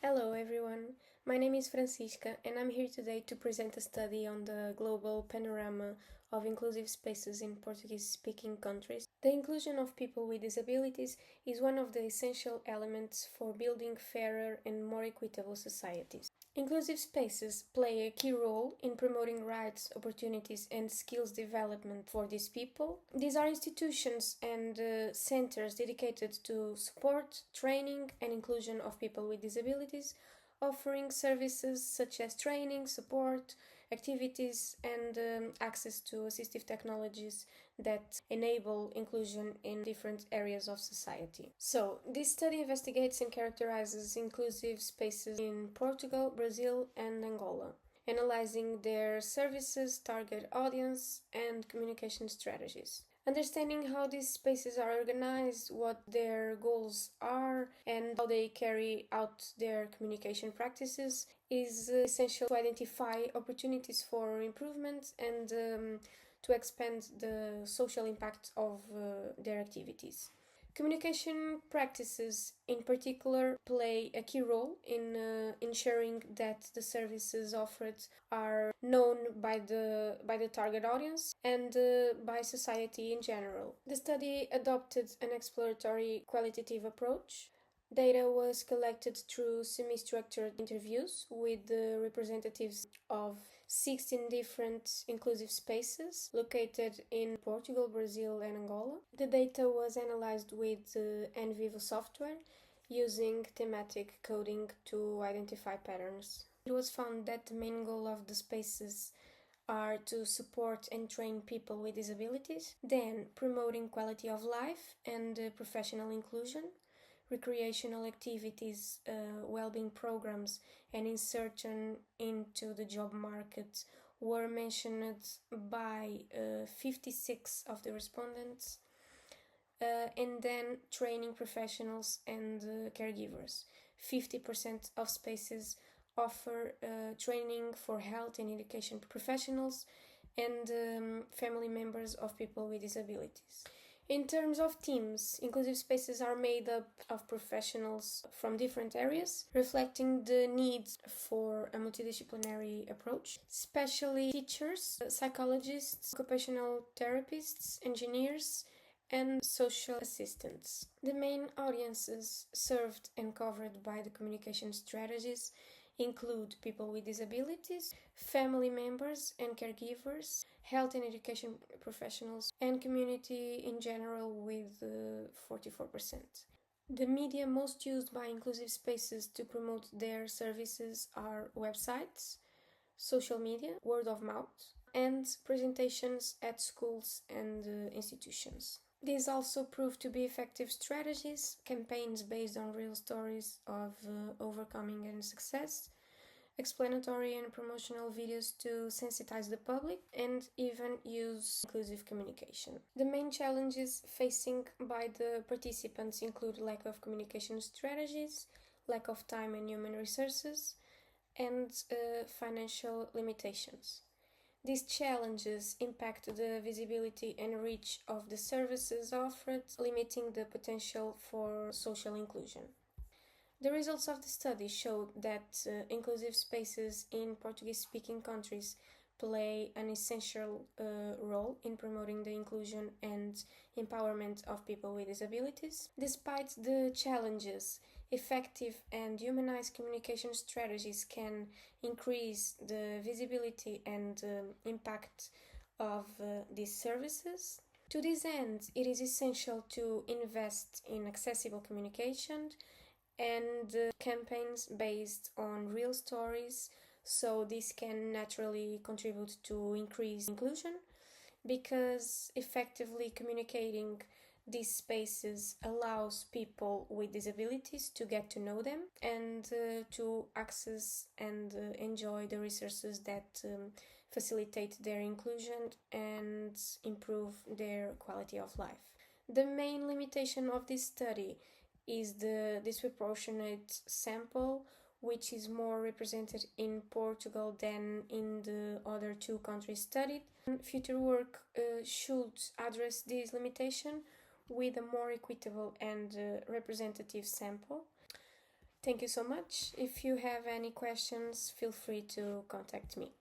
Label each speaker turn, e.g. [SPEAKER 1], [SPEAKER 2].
[SPEAKER 1] Hello everyone, my name is Francisca and I'm here today to present a study on the global panorama of inclusive spaces in Portuguese-speaking countries. The inclusion of people with disabilities is one of the essential elements for building fairer and more equitable societies. Inclusive spaces play a key role in promoting rights, opportunities, and skills development for these people. These are institutions and centers dedicated to support, training, and inclusion of people with disabilities, offering services such as training, support, activities, and access to assistive technologies that enable inclusion in different areas of society. So, this study investigates and characterizes inclusive spaces in Portugal, Brazil, and Angola, analyzing their services, target audience, and communication strategies. Understanding how these spaces are organized, what their goals are, and how they carry out their communication practices is essential to identify opportunities for improvement and to expand the social impact of their activities. Communication practices, in particular, play a key role in ensuring that the services offered are known by the target audience and by society in general. The study adopted an exploratory qualitative approach. Data was collected through semi-structured interviews with the representatives of 16 different inclusive spaces located in Portugal, Brazil, and Angola. The data was analyzed with NVivo software using thematic coding to identify patterns. It was found that the main goal of the spaces are to support and train people with disabilities, then promoting quality of life and professional inclusion, recreational activities, well-being programs, and insertion into the job market were mentioned by 56 of the respondents, and then training professionals and caregivers. 50% of spaces offer training for health and education professionals and family members of people with disabilities. In terms of teams, inclusive spaces are made up of professionals from different areas, reflecting the needs for a multidisciplinary approach, especially teachers, psychologists, occupational therapists, engineers, and social assistants. The main audiences served and covered by the communication strategies include people with disabilities, family members and caregivers, health and education professionals, and community in general with 44%. The media most used by inclusive spaces to promote their services are websites, social media, word of mouth, and presentations at schools and institutions. These also prove to be effective strategies, campaigns based on real stories of overcoming and success, explanatory and promotional videos to sensitize the public, and even use inclusive communication. The main challenges facing by the participants include lack of communication strategies, lack of time and human resources, and financial limitations. These challenges impact the visibility and reach of the services offered, limiting the potential for social inclusion. The results of the study showed that inclusive spaces in Portuguese-speaking countries play an essential role in promoting the inclusion and empowerment of people with disabilities. Despite the challenges, effective and humanized communication strategies can increase the visibility and impact of these services. To this end, it is essential to invest in accessible communication and campaigns based on real stories, so this can naturally contribute to increased inclusion, because effectively communicating these spaces allows people with disabilities to get to know them and to access and enjoy the resources that facilitate their inclusion and improve their quality of life. The main limitation of this study is the disproportionate sample, which is more represented in Portugal than in the other two countries studied. Future work should address this limitation with a more equitable and representative sample. Thank you so much. If you have any questions, feel free to contact me.